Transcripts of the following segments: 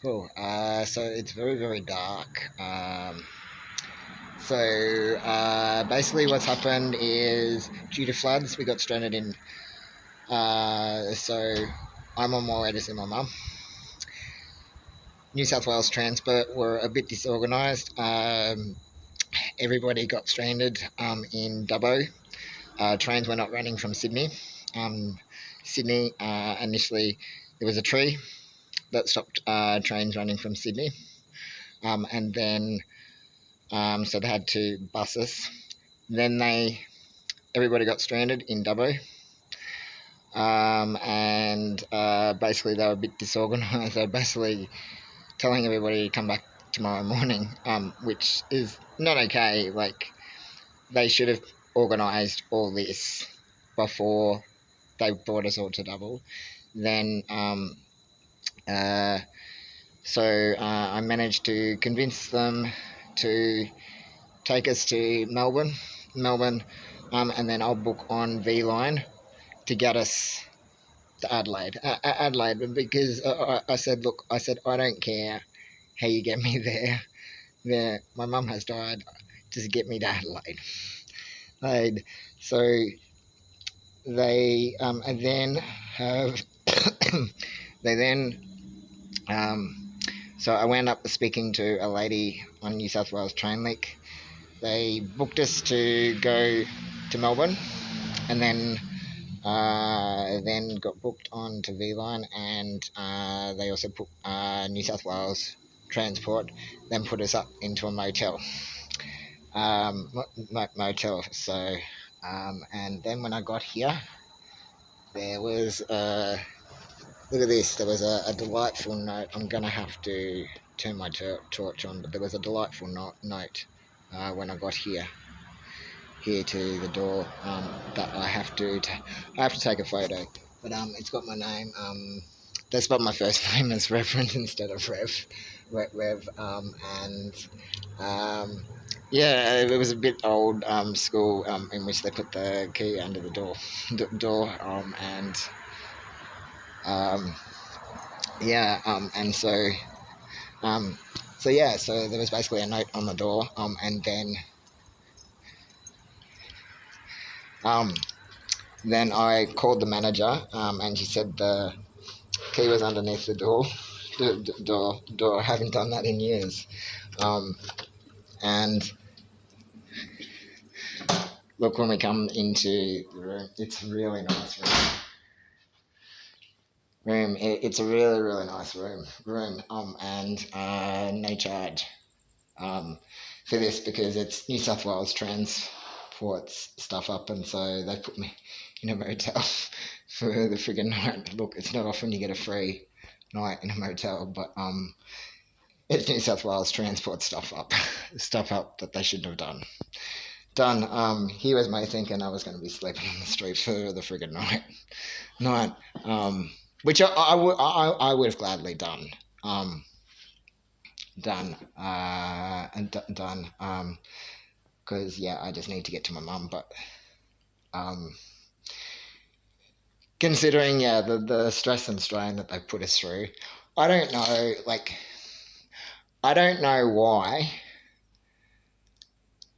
Cool. So it's very, very dark. Basically, what's happened is due to floods, we got stranded in. So I'm on my way to see my mum. New South Wales Transport were a bit disorganised. Everybody got stranded in Dubbo. Trains were not running from Sydney. Sydney, initially, there was a tree that stopped trains running from Sydney. And then so they had to bus us. Then everybody got stranded in Dubbo, and basically they were a bit disorganised. They were basically telling everybody to come back tomorrow morning, which is not okay. Like, they should have organised all this before they brought us all to Dubbo. Then I managed to convince them to take us to Melbourne, and then I'll book on V Line to get us to Adelaide. Adelaide, because I said, look, I don't care how you get me there. My mum has died. Just get me to Adelaide. So they and then have they then so I wound up speaking to a lady on New South Wales Trainlink. They booked us to go to Melbourne, and then got booked on to V-Line, and they also put New South Wales Transport, then put us up into a motel. So, and then when I got here, there was look at this. There was a delightful note. I'm gonna have to turn my torch on, but there was a delightful note when I got here to the door that I have to take a photo. But it's got my name. They spelled my first name as Reverend instead of Rev. And yeah, it was a bit old school in which they put the key under the door, and so there was basically a note on the door, and then I called the manager, and she said the key was underneath the door. I haven't done that in years. And look, when we come into the room, it's a really nice room. It's a really, really nice room. And no charge for this, because it's New South Wales Transport's stuff up, and so they put me in a motel for the friggin' night. Look, it's not often you get a free night in a motel, but it's New South Wales Transport stuff up that they shouldn't have done. Here was my thinking I was going to be sleeping on the street for the friggin' night, which I would have gladly done. Because I just need to get to my mum. But considering the stress and strain that they put us through, I don't know why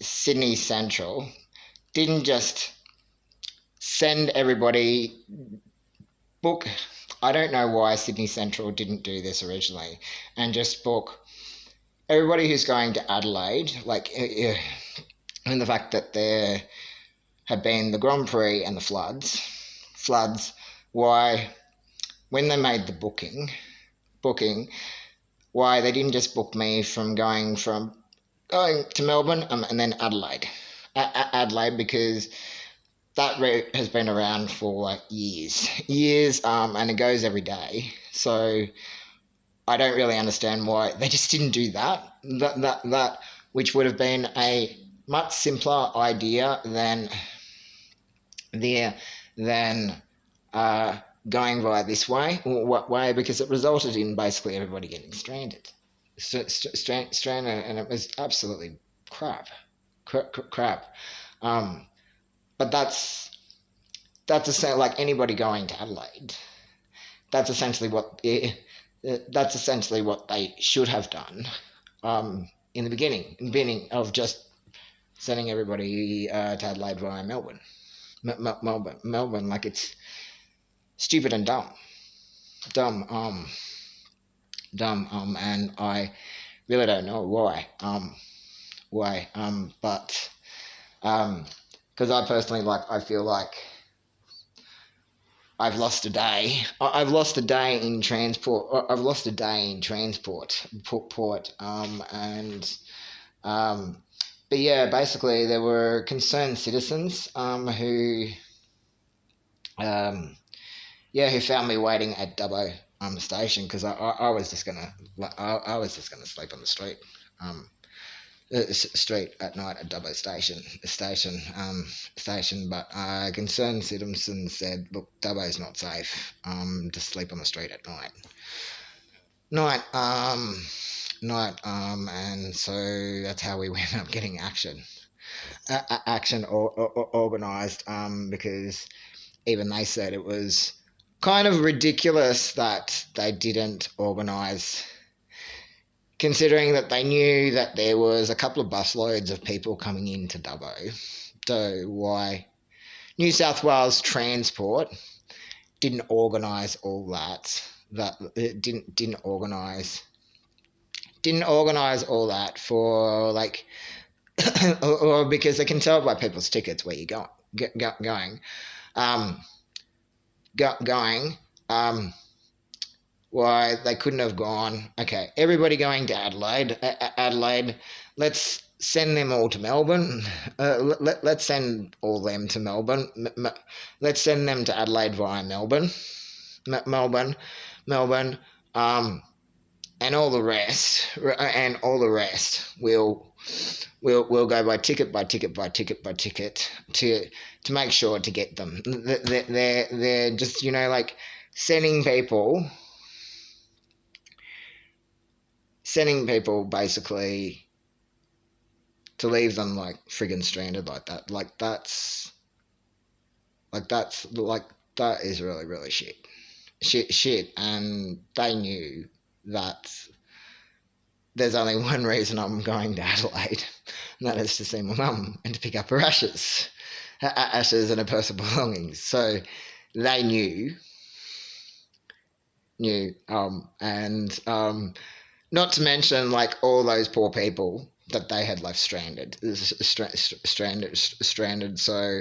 Sydney Central didn't just send everybody book. I don't know why Sydney Central didn't do this originally and just book everybody who's going to Adelaide, and the fact that there had been the Grand Prix and the floods, why, when they made the booking, why they didn't just book me from going to Melbourne and then Adelaide. Adelaide, because that route has been around for years, and it goes every day. So I don't really understand why they just didn't do that. That which would have been a much simpler idea than going via this way. What way? Because it resulted in basically everybody getting stranded, and it was absolutely crap. But that's like anybody going to Adelaide. That's essentially what That's essentially what they should have done in the beginning of just sending everybody to Adelaide via Melbourne. Melbourne, like it's stupid and dumb, and I really don't know why, but because I personally I feel like I've lost a day. I've lost a day in transport. I've lost a day in transport port, and but yeah, basically there were concerned citizens who who found me waiting at Dubbo station because I was just gonna sleep on the street. Street at night at Dubbo station, but concerned citizens said, "Look, Dubbo's not safe. To sleep on the street at night, and so that's how we went up getting action organised. Because even they said it was kind of ridiculous that they didn't organise, considering that they knew that there was a couple of busloads of people coming into Dubbo. So why New South Wales Transport didn't organise all that? That it didn't organise all that for like, or because they can tell by people's tickets where you're going. Why they couldn't have gone, okay, everybody going to Adelaide, let's send them all to Melbourne. Let's send all them to Melbourne. Let's send them to Adelaide via Melbourne. And all the rest, we'll go by ticket to make sure to get them. They're just, like sending people basically to leave them like friggin' stranded like that. That is really, really shit. And they knew that there's only one reason I'm going to Adelaide, and that is to see my mum and to pick up her ashes and her personal belongings. So they knew, and not to mention like all those poor people that they had left stranded. So,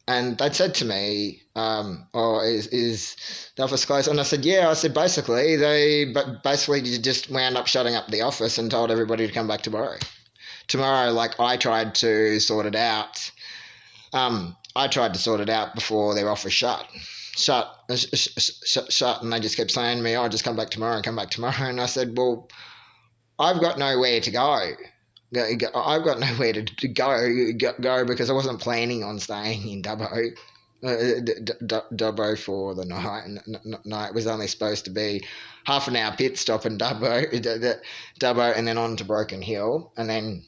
and they'd said to me, is the office closed? And I said, yeah. I said, basically, they just wound up shutting up the office and told everybody to come back tomorrow. Like I tried to sort it out. Before their office shut, and they just kept saying to me, "Oh, just come back tomorrow." And I said, "Well, I've got nowhere to go. I've got nowhere to go because I wasn't planning on staying in Dubbo. Dubbo for the night. Night was only supposed to be half an hour pit stop in Dubbo, and then on to Broken Hill, and then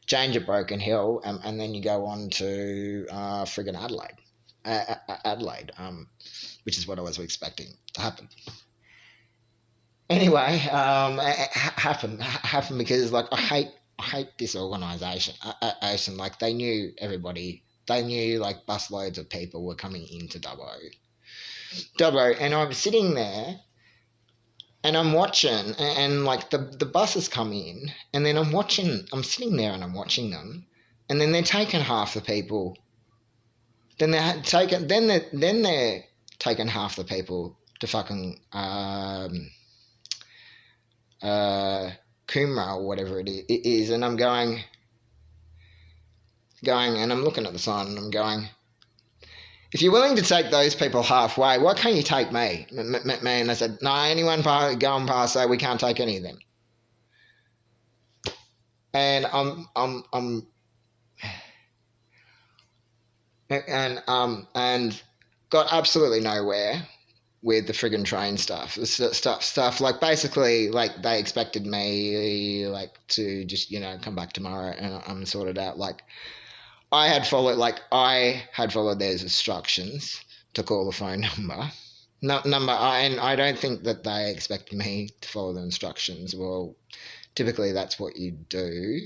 change at Broken Hill, and then you go on to friggin' Adelaide, which is what I was expecting to happen. Anyway, it happened because like I hate disorganisation. Like they knew everybody. They knew like busloads of people were coming into Dubbo, and I'm sitting there. And I'm watching, and like the buses come in, and then I'm sitting there and I'm watching them, and then they're taking half the people. Then they're taking half the people to fucking Coomera or whatever it is, and I'm going, and I'm looking at the sign, and I'm going, if you're willing to take those people halfway, why can't you take me? And they said, no, anyone going past there, we can't take any of them. And and got absolutely nowhere with the friggin' train stuff like basically like they expected me like to just come back tomorrow and I'm sorted out. Like I had followed their instructions to call the phone number and I don't think that they expect me to follow the instructions. Well, typically that's what you do.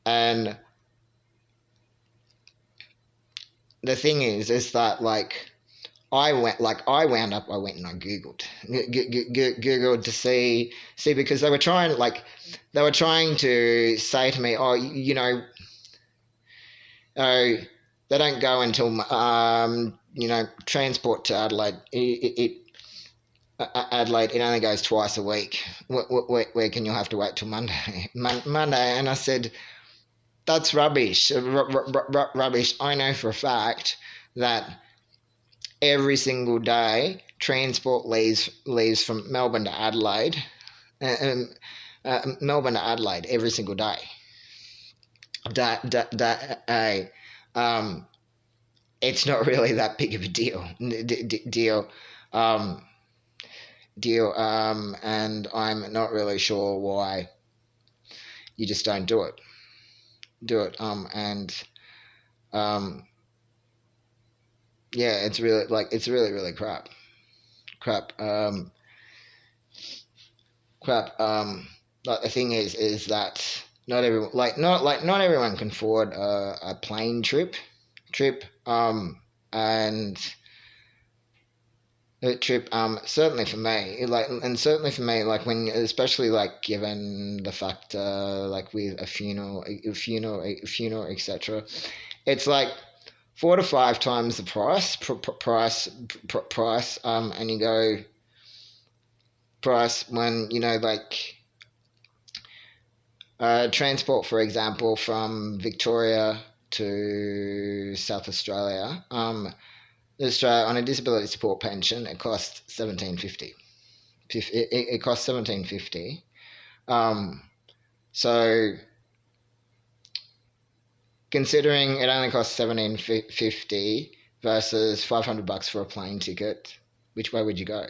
And the thing is that like I went and I googled to see because they were trying to say to me, oh, oh, they don't go until transport to Adelaide. Adelaide, it only goes twice a week. Where can you have to wait till Monday? Monday, and I said, that's rubbish. Rubbish. I know for a fact that every single day transport leaves from Melbourne to Adelaide, Melbourne to Adelaide every single day. It's not really that big of a deal. And I'm not really sure why you just don't do it. Yeah, it's really crap. Like the thing is that not everyone can afford a plane trip, and a trip certainly for me like when especially like given the fact like with a funeral etc. It's like 4 to 5 times the price and you go price when like transport, for example, from Victoria to South Australia. Australia on a disability support pension, it costs $17.50. It costs $17.50. So considering it only costs $17.50 versus $500 for a plane ticket, which way would you go?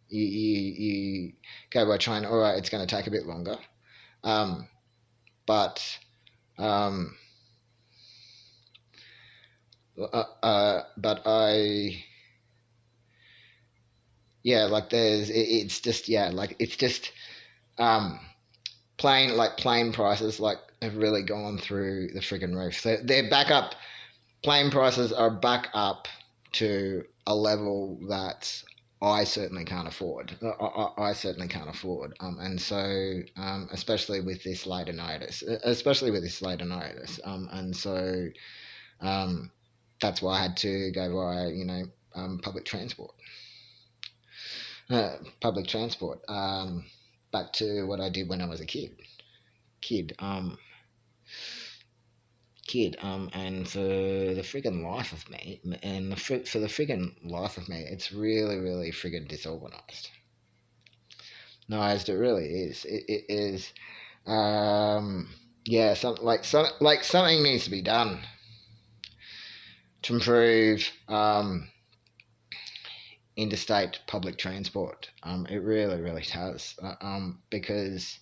You go by train. All right, it's going to take a bit longer. But I like it's just plane prices like have really gone through the friggin' roof. They're back up. Plane prices are back up to a level that I certainly can't afford. I certainly can't afford. And so especially with this later notice. And so that's why I had to go via public transport. Back to what I did when I was a kid. And for the friggin' life of me, it's really, really friggin' disorganized. It really is. It is. Something needs to be done to improve interstate public transport. It really, really does. Because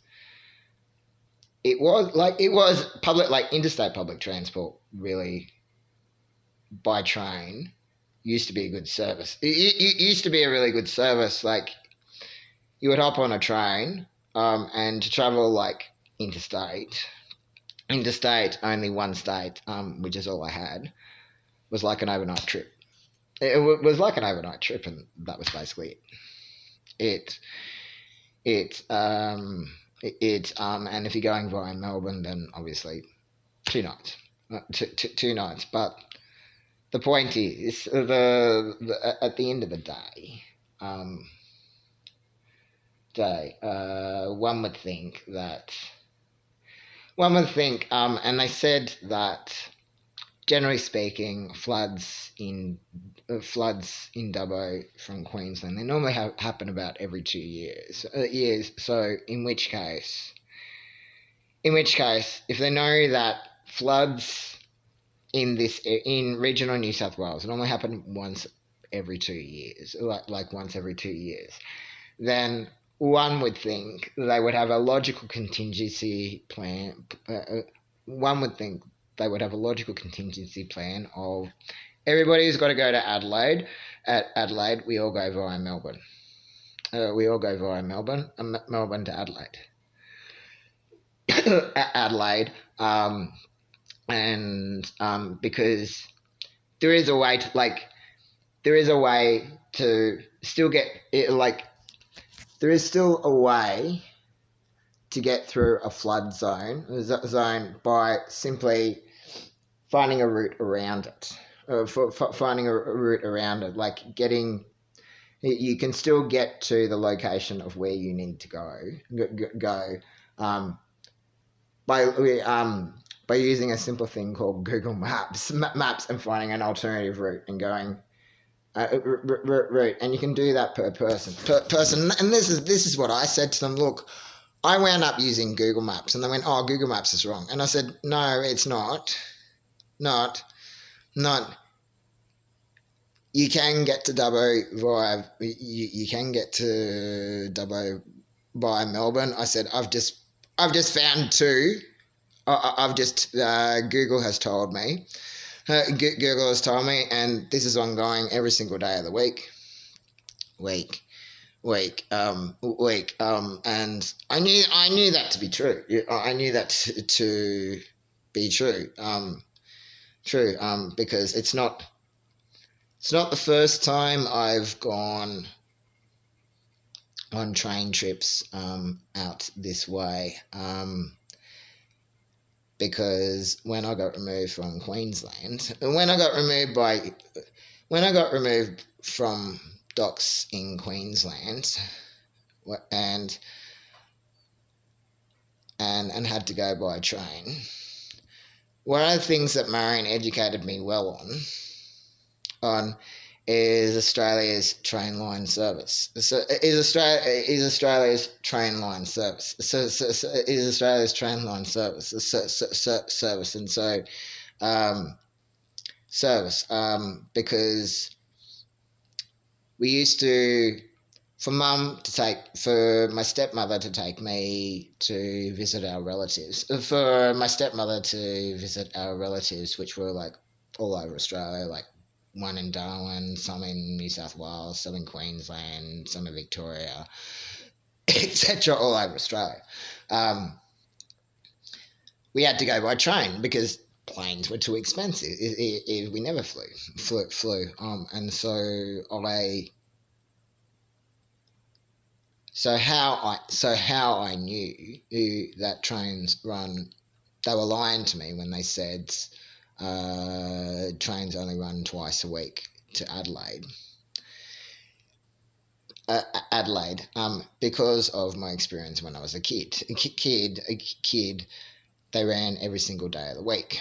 it was public, like interstate public transport, really, by train, used to be a good service. It used to be a really good service. Like, you would hop on a train, and to travel like interstate, only one state, which is all I had, was like an overnight trip. It was like an overnight trip, and that was basically it. And if you're going via Melbourne, then obviously 2 nights, 2 nights. But the point is, at the end of the day, one would think, and they said that generally speaking, floods in Dubbo from Queensland, they normally happen about every 2 years. So in which case, if they know that floods in regional New South Wales normally happen once every 2 years, like once every 2 years, then one would think they would have a logical contingency plan. One would think they would have a logical contingency plan of Everybody who's got to go to Adelaide. At Adelaide, we all go via Melbourne. We all go via Melbourne, Melbourne to Adelaide. Adelaide, and because there is a way to still get it, there is still a way to get through a flood zone by simply finding a route around it. Finding a route around it, you can still get to the location of where you need to go by using a simple thing called Google Maps and finding an alternative route and going route, and you can do that per person. And this is what I said to them. Look, I wound up using Google Maps, and they went, "Oh, Google Maps is wrong." And I said, "No, it's not. Not. You can get to Dubbo via via Melbourne." I said, "I've just found two. Google has told me. Google has told me, and this is ongoing every single day of the week. And I knew that to be true. I knew that to be true. Because it's not the first time I've gone on train trips out this way. Because when I got removed from Queensland, when I got removed from docks in Queensland, and had to go by train, one of the things that Marion educated me well on is Australia's train line service. So is Australia's train line service. Is Australia's train line service. And so because we used to, for my stepmother to take me to visit our relatives, which were like all over Australia, like one in Darwin, some in New South Wales, some in Queensland, some in Victoria, etc., all over Australia. We had to go by train because planes were too expensive. We never flew. And so how I knew that trains run, they were lying to me when they said trains only run twice a week to Adelaide. Because of my experience when I was a kid, they ran every single day of the week.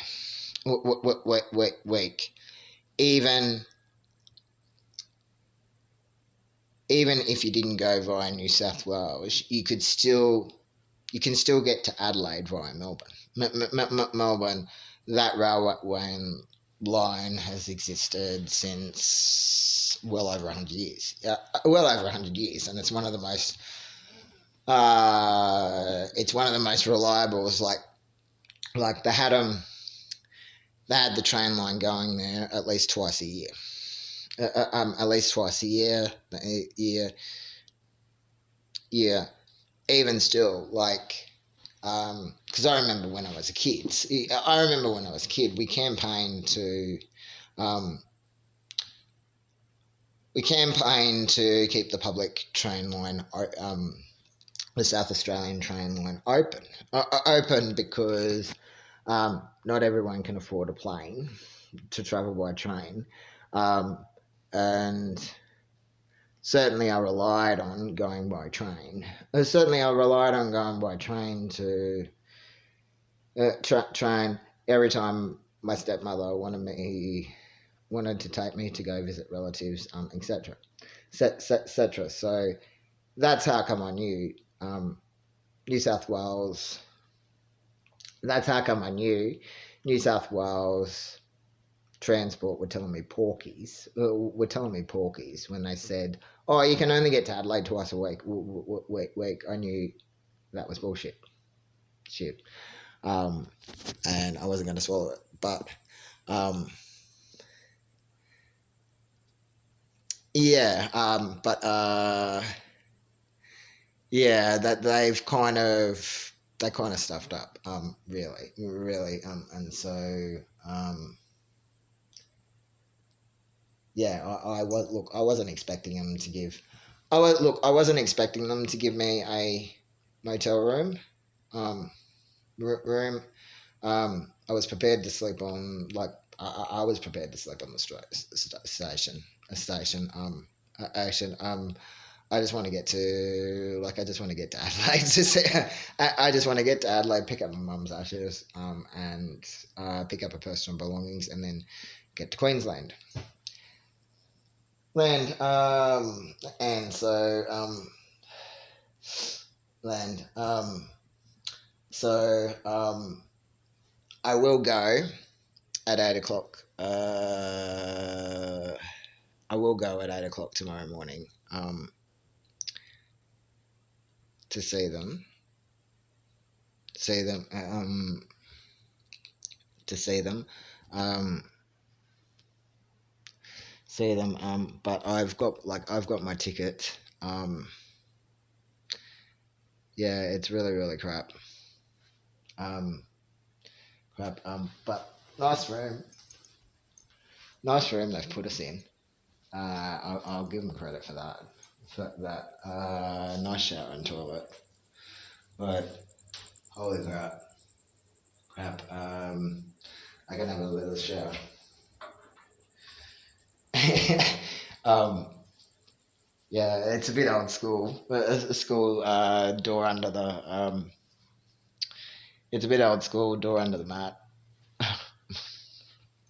Even if you didn't go via New South Wales, you can still get to Adelaide via Melbourne. Melbourne, that railway line has existed since well over 100 years. And it's one of the most reliable. Like they had the train line going there at least twice a year. Yeah. Even still, because I remember when I was a kid. We campaigned to keep the public train line, the South Australian train line open. Open because not everyone can afford a plane to travel by train. And certainly I relied on going by train. To train every time my stepmother wanted to take me to go visit relatives, etc. So that's how come I knew New South Wales. That's how come I knew New South Wales Transport were telling me porkies when they said, "Oh, you can only get to Adelaide twice a week." I knew that was bullshit. And I wasn't going to swallow it. But yeah, yeah, that they kind of stuffed up, really, and so yeah, I wasn't expecting them to give, I wasn't expecting them to give me a motel room, um, room. I was prepared to sleep on I was prepared to sleep on the station, a station. Action. I just want to get to I just want to get to Adelaide. I just want to get to Adelaide, pick up my mum's ashes, and pick up her personal belongings, and then get to Queensland. And so land. So I will go at 8 o'clock. I will go at 8 o'clock tomorrow morning. To see them. See them. To see them. See them. But I've got my ticket. Yeah, it's really crap. Crap. But nice room. Nice room they've put us in. I'll give them credit for that. For that. Nice shower and toilet. But holy crap. Crap. I can have a little shower. Yeah, it's a bit old school. A school door under the. It's a bit old school. Door under the mat.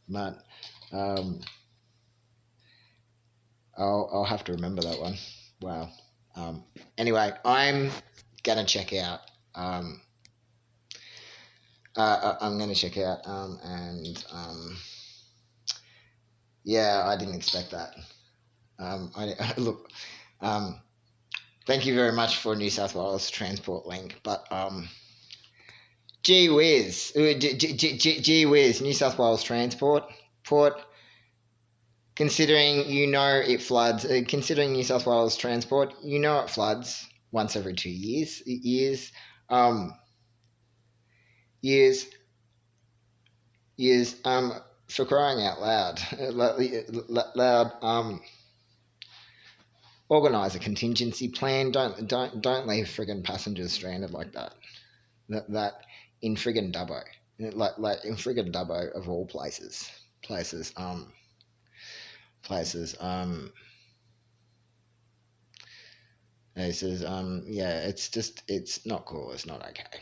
Mat. Um, I'll have to remember that one. Wow. Anyway, I'm gonna check out. I'm gonna check out. And yeah, I didn't expect that. Look. Thank you very much for New South Wales Transport Link, but gee whiz, gee whiz, New South Wales Transport Port. Considering it floods, considering New South Wales Transport, it floods once every 2 years. Years. For crying out loud, loud. Organise a contingency plan. Don't leave friggin' passengers stranded like that. That in friggin' Dubbo, like in friggin' Dubbo of all places. Yeah, it's not cool. It's not okay.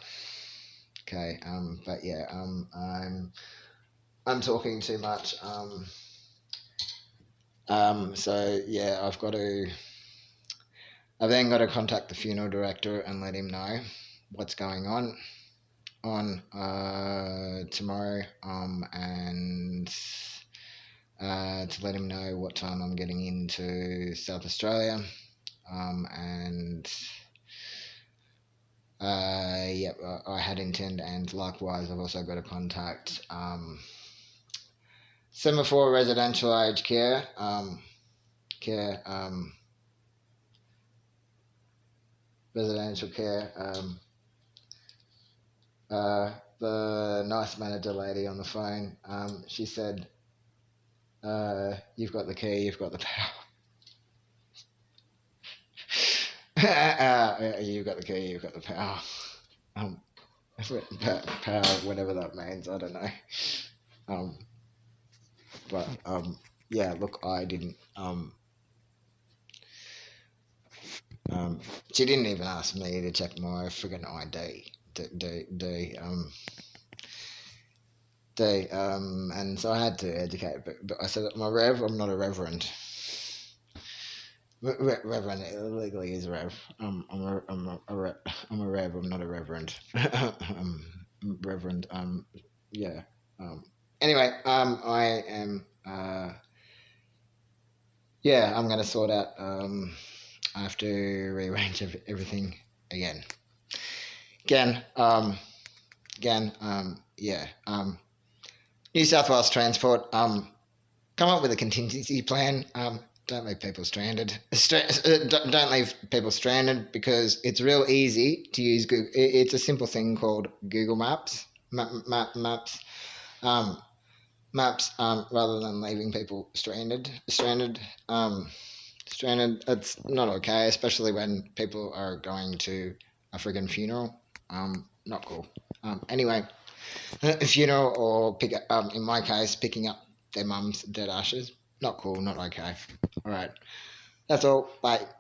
Okay. But yeah. I'm talking too much. So yeah, I've then got to contact the funeral director and let him know what's going on tomorrow, and to let him know what time I'm getting into South Australia, and yep, I had intended, and likewise I've also got to contact Semaphore Residential Aged Care, residential care. The nice manager lady on the phone, she said, "You've got the key, you've got the power." You've got the key, you've got the power. Power, whatever that means, I don't know. But yeah, look, I didn't. She didn't even ask me to check my friggin' ID. And so I had to educate, but I said, "My Rev, I'm not a reverend." Reverend legally is a rev. I'm a rev. I'm not a reverend. Reverend. Yeah. Anyway. I am. Yeah. I'm gonna sort out. I have to rearrange everything again. Again. Yeah. New South Wales Transport. Come up with a contingency plan. Don't leave people stranded. Don't leave people stranded because it's real easy to use Google. It's a simple thing called Google Maps. Maps. Maps. Rather than leaving people stranded. It's not okay, especially when people are going to a friggin' funeral. Not cool. Anyway, a funeral or in my case, picking up their mum's dead ashes. Not cool. Not okay. All right. That's all. Bye.